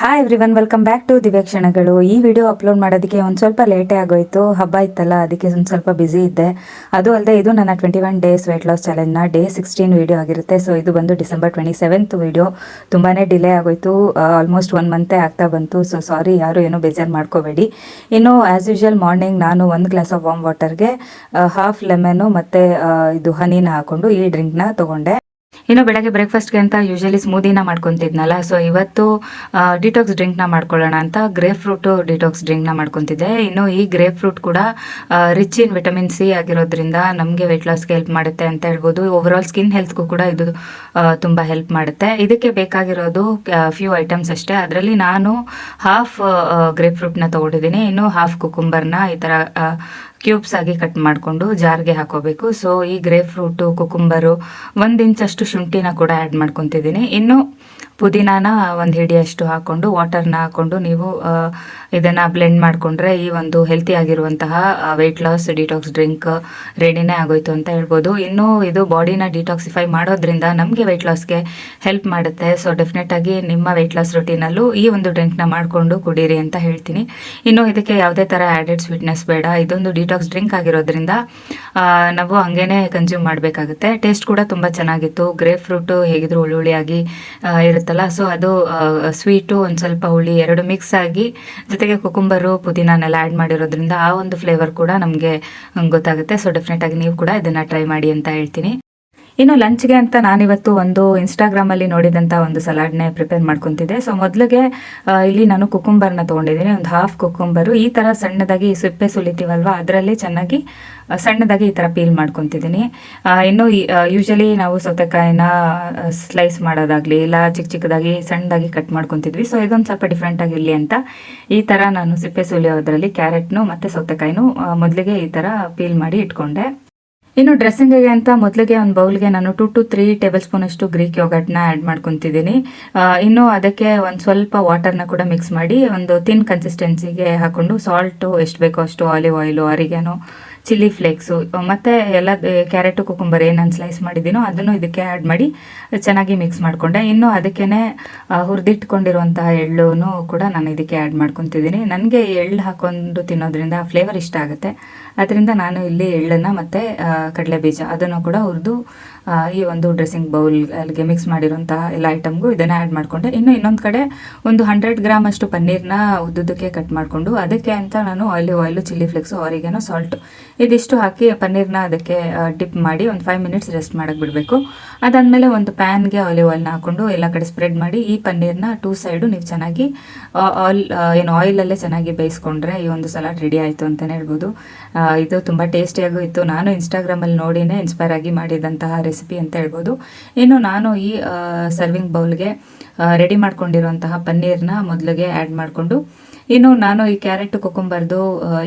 Hi everyone, welcome back to ದಿವ್ಯಕ್ಷಣಗಳು. ಈ video upload ಮಾಡೋದಕ್ಕೆ ಒಂದು ಸ್ವಲ್ಪ ಲೇಟೇ ಆಗೋಯ್ತು. ಹಬ್ಬ ಇತ್ತಲ್ಲ, ಅದಕ್ಕೆ ಒಂದು ಸ್ವಲ್ಪ ಬ್ಯುಸಿ ಇದ್ದೆ. ಅದು ಅಲ್ಲದೆ ಇದು ನನ್ನ 21 ಡೇಸ್ ವೆಯ್ಟ್ ಲಾಸ್ ಚಾಲೆಂಜ್ನ ಡೇ 16 ವಿಡಿಯೋ ಆಗಿರುತ್ತೆ. ಸೊ ಇದು ಬಂದು ಡಿಸೆಂಬರ್ 27th ವಿಡಿಯೋ. ತುಂಬಾ ಡಿಲೇ ಆಗೋಯ್ತು, ಆಲ್ಮೋಸ್ಟ್ 1 ಮಂತೇ ಆಗ್ತಾ ಬಂತು. ಸೊ ಸಾರಿ, ಯಾರು ಏನೋ ಬೇಜಾರು ಮಾಡ್ಕೋಬೇಡಿ. ಇನ್ನು ಆ್ಯಸ್ ಯೂಶುವಲ್ ಮಾರ್ನಿಂಗ್ ನಾನು 1 glass of warm ವಾಟರ್ಗೆ half lemon ಮತ್ತು ಇದು ಹನಿನ ಹಾಕ್ಕೊಂಡು ಈ ಡ್ರಿಂಕ್ನ ತೊಗೊಂಡೆ. ಇನ್ನು ಬೆಳಗ್ಗೆ ಬ್ರೇಕ್ಫಾಸ್ಟ್ಗೆ ಅಂತ ಯೂಶಲಿ ಸ್ಮೂದಿನ ಮಾಡ್ಕೊತಿದ್ನಲ್ಲ, ಸೊ ಇವತ್ತು ಡಿಟಾಕ್ಸ್ ಡ್ರಿಂಕ್ನ ಮಾಡ್ಕೊಳ್ಳೋಣ ಅಂತ ಗ್ರೇಪ್ ಫ್ರೂಟು ಡಿಟಾಕ್ಸ್ ಡ್ರಿಂಕ್ನ ಮಾಡ್ಕೊತಿದ್ದೆ. ಇನ್ನು ಈ ಗ್ರೇಪ್ ಫ್ರೂಟ್ ಕೂಡ ರಿಚ್ ಇನ್ ವಿಟಮಿನ್ ಸಿ ಆಗಿರೋದ್ರಿಂದ ನಮಗೆ ವೆಯ್ಟ್ ಲಾಸ್ಗೆ ಹೆಲ್ಪ್ ಮಾಡುತ್ತೆ ಅಂತ ಹೇಳ್ಬೋದು. ಓವರಾಲ್ ಸ್ಕಿನ್ ಹೆಲ್ತ್ಗೂ ಕೂಡ ಇದು ತುಂಬ ಹೆಲ್ಪ್ ಮಾಡುತ್ತೆ. ಇದಕ್ಕೆ ಬೇಕಾಗಿರೋದು ಫ್ಯೂ ಐಟಮ್ಸ್ ಅಷ್ಟೇ. ಅದರಲ್ಲಿ ನಾನು ಹಾಫ್ ಗ್ರೇಪ್ ಫ್ರೂಟ್ನ ತೊಗೊಂಡಿದ್ದೀನಿ. ಇನ್ನು ಹಾಫ್ ಕುಕುಂಬರ್ನ ಈ ಥರ ಕ್ಯೂಬ್ಸ್ ಆಗಿ ಕಟ್ ಮಾಡಿಕೊಂಡು ಜಾರ್ಗೆ ಹಾಕೋಬೇಕು. ಸೊ ಈ ಗ್ರೇಪ್ ಫ್ರೂಟು, ಕುಕುಂಬರು, 1 ಇಂಚಷ್ಟು ಶುಂಠಿನ ಕೂಡ ಆ್ಯಡ್ ಮಾಡ್ಕೊತಿದ್ದೀನಿ. ಇನ್ನು ಪುದೀನಾನ 1 ಹಿಡಿಯಷ್ಟು ಹಾಕ್ಕೊಂಡು ವಾಟರ್ನ ಹಾಕ್ಕೊಂಡು ನೀವು ಇದನ್ನು ಬ್ಲೆಂಡ್ ಮಾಡಿಕೊಂಡ್ರೆ ಈ ಒಂದು ಹೆಲ್ತಿ ಆಗಿರುವಂತಹ ವೆಯ್ಟ್ ಲಾಸ್ ಡಿಟಾಕ್ಸ್ ಡ್ರಿಂಕ್ ರೆಡಿನೇ ಆಗೋಯ್ತು ಅಂತ ಹೇಳ್ಬೋದು. ಇನ್ನು ಇದು ಬಾಡಿನ ಡಿಟಾಕ್ಸಿಫೈ ಮಾಡೋದ್ರಿಂದ ನಮಗೆ ವೆಯ್ಟ್ ಲಾಸ್ಗೆ ಹೆಲ್ಪ್ ಮಾಡುತ್ತೆ. ಸೊ ಡೆಫಿನೆಟಾಗಿ ನಿಮ್ಮ ವೆಯ್ಟ್ ಲಾಸ್ ರೊಟೀನಲ್ಲೂ ಈ ಒಂದು ಡ್ರಿಂಕ್ನ ಮಾಡಿಕೊಂಡು ಕುಡೀರಿ ಅಂತ ಹೇಳ್ತೀನಿ. ಇನ್ನು ಇದಕ್ಕೆ ಯಾವುದೇ ಥರ ಆ್ಯಡೆಡ್ ಸ್ವೀಟ್ನೆಸ್ ಬೇಡ. ಇದೊಂದು ಡಿಟಾಕ್ಸ್ ಡ್ರಿಂಕ್ ಆಗಿರೋದ್ರಿಂದ ನಾವು ಹಂಗೇನೆ ಕನ್ಸ್ಯೂಮ್ ಮಾಡಬೇಕಾಗುತ್ತೆ. ಟೇಸ್ಟ್ ಕೂಡ ತುಂಬ ಚೆನ್ನಾಗಿತ್ತು. ಗ್ರೇಪ್ ಫ್ರೂಟು ಹೇಗಿದ್ರು ಹುಳಿಯಾಗಿ ಇರುತ್ತಲ್ಲ, ಸೊ ಅದು ಸ್ವೀಟು ಒಂದು ಸ್ವಲ್ಪ ಹುಳಿ ಎರಡು ಮಿಕ್ಸ್ ಆಗಿ ಜೊತೆಗೆ ಕುಕುಂಬರು ಪುದೀನಾನೆಲ್ಲ ಆ್ಯಡ್ ಮಾಡಿರೋದ್ರಿಂದ ಆ ಒಂದು ಫ್ಲೇವರ್ ಕೂಡ ನಮಗೆ ಗೊತ್ತಾಗುತ್ತೆ. ಸೊ ಡೆಫಿನೆಟಾಗಿ ನೀವು ಕೂಡ ಇದನ್ನು ಟ್ರೈ ಮಾಡಿ ಅಂತ ಹೇಳ್ತೀನಿ. ಇನ್ನು ಲಂಚ್ಗೆ ಅಂತ ನಾನಿವತ್ತು ಒಂದು ಇನ್ಸ್ಟಾಗ್ರಾಮಲ್ಲಿ ನೋಡಿದಂಥ ಒಂದು ಸಲಾಡ್ನೇ ಪ್ರಿಪೇರ್ ಮಾಡ್ಕೊತಿದ್ದೆ. ಸೊ ಮೊದಲಿಗೆ ಇಲ್ಲಿ ನಾನು ಕುಕುಂಬರ್ನ ತೊಗೊಂಡಿದ್ದೀನಿ, ಒಂದು ಹಾಫ್ ಕುಕುಂಬರು. ಈ ಥರ ಸಣ್ಣದಾಗಿ ಸಿಪ್ಪೆ ಸುಲಿತೀವಲ್ವ, ಅದರಲ್ಲಿ ಚೆನ್ನಾಗಿ ಸಣ್ಣದಾಗಿ ಈ ಥರ ಪೀಲ್ ಮಾಡ್ಕೊತಿದ್ದೀನಿ. ಇನ್ನು ಯೂಶಲಿ ನಾವು ಸೌತೆಕಾಯಿನ ಸ್ಲೈಸ್ ಮಾಡೋದಾಗಲಿ ಇಲ್ಲ ಚಿಕ್ಕದಾಗಿ ಸಣ್ಣದಾಗಿ ಕಟ್ ಮಾಡ್ಕೊತಿದ್ವಿ. ಸೊ ಇದೊಂದು ಸ್ವಲ್ಪ ಡಿಫ್ರೆಂಟ್ ಆಗಿರಲಿ ಅಂತ ಈ ಥರ ನಾನು ಸಿಪ್ಪೆ ಸುಲಿಯೋದ್ರಲ್ಲಿ ಕ್ಯಾರೆಟ್ನು ಮತ್ತು ಸೌತೆಕಾಯಿನೂ ಮೊದಲಿಗೆ ಈ ಥರ ಪೀಲ್ ಮಾಡಿ ಇಟ್ಕೊಂಡೆ. ಇನ್ನು ಡ್ರೆಸ್ಸಿಂಗಿಗೆ ಅಂತ ಮೊದಲಿಗೆ ಒಂದು ಬೌಲ್ಗೆ ನಾನು 2 to 3 ಟೇಬಲ್ ಸ್ಪೂನ್ ಅಷ್ಟು ಗ್ರೀಕ್ ಯೋಗರ್ಟ್ನ ಆ್ಯಡ್ ಮಾಡ್ಕೊತಿದ್ದೀನಿ. ಇನ್ನು ಅದಕ್ಕೆ ಒಂದು ಸ್ವಲ್ಪ ವಾಟರ್ನ ಕೂಡ ಮಿಕ್ಸ್ ಮಾಡಿ ಒಂದು ಥಿನ್ ಕನ್ಸಿಸ್ಟೆನ್ಸಿಗೆ ಹಾಕ್ಕೊಂಡು ಸಾಲ್ಟು ಎಷ್ಟು ಬೇಕೋ ಅಷ್ಟು, ಆಲಿವ್ ಆಯಿಲು, ಆರಿಗ್ಯಾನೋ, ಚಿಲ್ಲಿ ಫ್ಲೇಕ್ಸು ಮತ್ತು ಎಲ್ಲ ಕ್ಯಾರೆಟು ಕುಕುಂಬರ್ ಏನು ನಾನು ಸ್ಲೈಸ್ ಮಾಡಿದ್ದೀನೋ ಅದನ್ನು ಇದಕ್ಕೆ ಆ್ಯಡ್ ಮಾಡಿ ಚೆನ್ನಾಗಿ ಮಿಕ್ಸ್ ಮಾಡಿಕೊಂಡೆ. ಇನ್ನು ಅದಕ್ಕೇ ಹುರಿದಿಟ್ಕೊಂಡಿರುವಂತಹ ಎಳ್ಳನ್ನು ಕೂಡ ನಾನು ಇದಕ್ಕೆ ಆ್ಯಡ್ ಮಾಡ್ಕೊತಿದ್ದೀನಿ. ನನಗೆ ಎಳ್ಳು ಹಾಕ್ಕೊಂಡು ತಿನ್ನೋದ್ರಿಂದ ಫ್ಲೇವರ್ ಇಷ್ಟ ಆಗುತ್ತೆ. ಅದರಿಂದ ನಾನು ಇಲ್ಲಿ ಎಳ್ಳನ್ನು ಮತ್ತು ಕಡಲೆ ಬೀಜ ಅದನ್ನು ಕೂಡ ಹುರಿದು ಈ ಒಂದು ಡ್ರೆಸ್ಸಿಂಗ್ ಬೌಲ್ಗೆ ಮಿಕ್ಸ್ ಮಾಡಿರೋಂತಹ ಎಲ್ಲ ಐಟಮ್ಗೂ ಇದನ್ನು ಆ್ಯಡ್ ಮಾಡಿಕೊಂಡೆ. ಇನ್ನು ಇನ್ನೊಂದು ಕಡೆ ಒಂದು 100 ಗ್ರಾಮ್ ಅಷ್ಟು ಪನ್ನೀರ್ನ ಉದ್ದುದಕ್ಕೆ ಕಟ್ ಮಾಡಿಕೊಂಡು ಅದಕ್ಕೆ ಅಂತ ನಾನು olive oil, chilli flakes, oregano, salt ಇದಿಷ್ಟು ಹಾಕಿ ಪನ್ನೀರ್ನ ಅದಕ್ಕೆ ಡಿಪ್ ಮಾಡಿ ಒಂದು 5 ಮಿನಿಟ್ಸ್ ರೆಸ್ಟ್ ಮಾಡೋಕ್ಕೆ ಬಿಡಬೇಕು. ಅದಾದಮೇಲೆ ಒಂದು ಪ್ಯಾನ್ಗೆ ಆಲಿವ್ ಆಯಿಲ್ನ ಹಾಕ್ಕೊಂಡು ಎಲ್ಲ ಕಡೆ ಸ್ಪ್ರೆಡ್ ಮಾಡಿ ಈ ಪನ್ನೀರ್ನ 2 ಸೈಡು ನೀವು ಚೆನ್ನಾಗಿ ಆಯಿಲಲ್ಲೇ ಚೆನ್ನಾಗಿ ಬೇಯಿಸ್ಕೊಂಡ್ರೆ ಈ ಒಂದು ಸಲಾಡ್ ರೆಡಿ ಆಯಿತು ಅಂತಲೇ ಹೇಳ್ಬೋದು. ಇದು ತುಂಬ ಟೇಸ್ಟಿಯಾಗೂ ಇತ್ತು. ನಾನು ಇನ್ಸ್ಟಾಗ್ರಾಮಲ್ಲಿ ನೋಡಿನೇ ಇನ್ಸ್ಪೈರ್ ಆಗಿ ಮಾಡಿದಂತಹ ರೆಸಿಪಿ ಅಂತ ಹೇಳ್ಬೋದು. ಇನ್ನು ನಾನು ಈ ಸರ್ವಿಂಗ್ ಬೌಲ್ಗೆ ರೆಡಿ ಮಾಡ್ಕೊಂಡಿರುವಂತಹ ಪನ್ನೀರ್ನ ಮೊದಲಿಗೆ ಆ್ಯಡ್ ಮಾಡಿಕೊಂಡು ಇನ್ನು ನಾನು ಈ ಕ್ಯಾರೆಟ್ ಕುಕುಂಬರ್ದು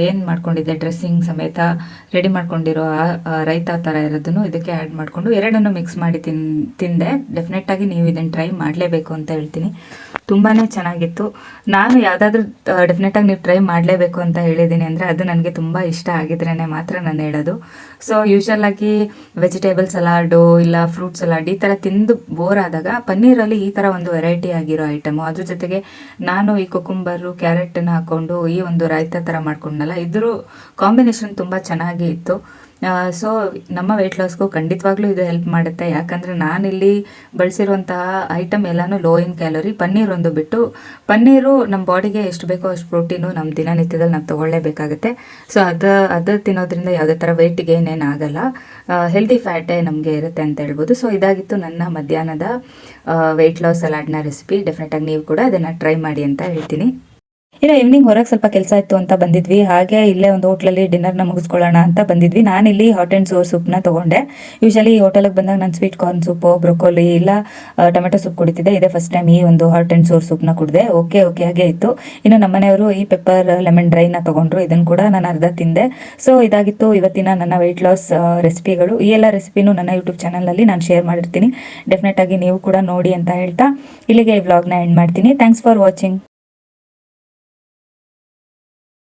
ಏನು ಮಾಡ್ಕೊಂಡಿದ್ದೆ ಡ್ರೆಸ್ಸಿಂಗ್ ಸಮೇತ ರೆಡಿ ಮಾಡ್ಕೊಂಡಿರೋ ರೈತಾ ಥರ ಇರೋದನ್ನು ಇದಕ್ಕೆ ಆ್ಯಡ್ ಮಾಡಿಕೊಂಡು ಎರಡನ್ನು ಮಿಕ್ಸ್ ಮಾಡಿ ತಿಂದೆ. ಡೆಫಿನೆಟಾಗಿ ನೀವು ಇದನ್ನು ಟ್ರೈ ಮಾಡಲೇಬೇಕು ಅಂತ ಹೇಳ್ತೀನಿ. ತುಂಬಾ ಚೆನ್ನಾಗಿತ್ತು. ನಾನು ಯಾವುದಾದ್ರೂ ಡೆಫಿನೆಟಾಗಿ ನೀವು ಟ್ರೈ ಮಾಡಲೇಬೇಕು ಅಂತ ಹೇಳಿದ್ದೀನಿ ಅಂದರೆ ಅದು ನನಗೆ ತುಂಬ ಇಷ್ಟ ಆಗಿದ್ರೇ ಮಾತ್ರ ನಾನು ಹೇಳೋದು. ಸೊ ಯೂಶಲಾಗಿ ವೆಜಿಟೇಬಲ್ ಸಲಾಡು ಇಲ್ಲ ಫ್ರೂಟ್ ಸಲಾಡ್ ಈ ಥರ ತಿಂದು ಬೋರ್ ಆದಾಗ ಪನ್ನೀರಲ್ಲಿ ಈ ಥರ ಒಂದು ವೆರೈಟಿ ಆಗಿರೋ ಐಟಮು, ಅದ್ರ ಜೊತೆಗೆ ನಾನು ಈ ಕುಕುಂಬರು ಕ್ಯಾರೆಟನ್ನು ಹಾಕ್ಕೊಂಡು ಈ ಒಂದು ರಾಯ್ತಾ ಥರ ಮಾಡ್ಕೊಂಡಲ್ಲ, ಇದ್ರ ಕಾಂಬಿನೇಷನ್ ತುಂಬ ಚೆನ್ನಾಗಿ ಇತ್ತು. ಸೊ ನಮ್ಮ ವೆಯ್ಟ್ ಲಾಸ್ಗೂ ಖಂಡಿತವಾಗ್ಲೂ ಇದು ಹೆಲ್ಪ್ ಮಾಡುತ್ತೆ. ಯಾಕಂದರೆ ನಾನಿಲ್ಲಿ ಬಳಸಿರುವಂತಹ ಐಟಮ್ ಎಲ್ಲನೂ ಲೋ ಇನ್ ಕ್ಯಾಲೋರಿ. ಪನ್ನೀರ್ ಒಂದು ಬಿಟ್ಟು, ಪನ್ನೀರು ನಮ್ಮ ಬಾಡಿಗೆ ಎಷ್ಟು ಬೇಕೋ ಅಷ್ಟು ಪ್ರೋಟೀನು ನಮ್ಮ ದಿನನಿತ್ಯದಲ್ಲಿ ನಾವು ತೊಗೊಳ್ಳೇಬೇಕಾಗುತ್ತೆ. ಸೊ ಅದು ತಿನ್ನೋದ್ರಿಂದ ಯಾವುದೇ ಥರ ವೆಯ್ಟ್ ಗೇನ್ ಏನಾಗಲ್ಲ, ಹೆಲ್ದಿ ಫ್ಯಾಟೇ ನಮಗೆ ಇರುತ್ತೆ ಅಂತ ಹೇಳ್ಬೋದು. ಸೊ ಇದಾಗಿತ್ತು ನನ್ನ ಮಧ್ಯಾಹ್ನದ ವೆಯ್ಟ್ ಲಾಸ್ ಸಲಾಡ್ನ ರೆಸಿಪಿ. ಡೆಫಿನೆಟಾಗಿ ನೀವು ಕೂಡ ಅದನ್ನು ಟ್ರೈ ಮಾಡಿ ಅಂತ ಹೇಳ್ತೀನಿ. ಇನ್ನು ಈವ್ನಿಂಗ್ ಹೊರಗೆ ಸ್ವಲ್ಪ ಕೆಲಸ ಇತ್ತು ಅಂತ ಬಂದಿದ್ವಿ. ಹಾಗೆ ಇಲ್ಲೇ ಒಂದು ಹೋಟ್ಲಲ್ಲಿ ಡಿನ್ನರ್ನ ಮುಗಿಸ್ಕೊಳ್ಳೋಣ ಅಂತ ಬಂದಿದ್ವಿ. ನಾನಿಲ್ಲಿ ಹಾಟ್ ಆ್ಯಂಡ್ ಸೋರ್ ಸೂಪ್ನ ತೊಗೊಂಡೆ. ಯೂಶಲಿ ಈ ಹೋಟೆಲಿಗೆ ಬಂದಾಗ ನಾನು ಸ್ವೀಟ್ ಕಾರ್ನ್ ಸೂಪು, ಬ್ರೊಕೋಲಿ ಇಲ್ಲ ಟೊಮೆಟೊ ಸೂಪ್ ಕುಡಿತಿದ್ದೆ. ಇದೇ ಫಸ್ಟ್ ಟೈಮ್ ಈ ಒಂದು ಹಾಟ್ ಆ್ಯಂಡ್ ಸೋರ್ ಸೂಪ್ನ ಕುಡಿದೆ. ಓಕೆ ಹಾಗೆ ಇತ್ತು. ಇನ್ನು ನಮ್ಮನೆಯವರು ಈ ಪೆಪ್ಪರ್ ಲೆಮನ್ ಡ್ರೈನ ತೊಗೊಂಡ್ರು. ಇದನ್ನು ಕೂಡ ನಾನು ಅರ್ಧ ತಿಂದೆ. ಸೊ ಇದಾಗಿತ್ತು ಇವತ್ತಿನ ನನ್ನ ವೆಯ್ಟ್ ಲಾಸ್ ರೆಸಿಪಿಗಳು. ಈ ಎಲ್ಲ ರೆಸಿಪಿನೂ ನನ್ನ ಯೂಟ್ಯೂಬ್ ಚಾನಲಲ್ಲಿ ನಾನು ಶೇರ್ ಮಾಡಿರ್ತೀನಿ. ಡೆಫಿನೆಟಾಗಿ ನೀವು ಕೂಡ ನೋಡಿ ಅಂತ ಹೇಳ್ತಾ ಇಲ್ಲಿಗೆ ಈ ವ್ಲಾಗ್ನ ಎಂಡ್ ಮಾಡ್ತೀನಿ. Thanks for watching.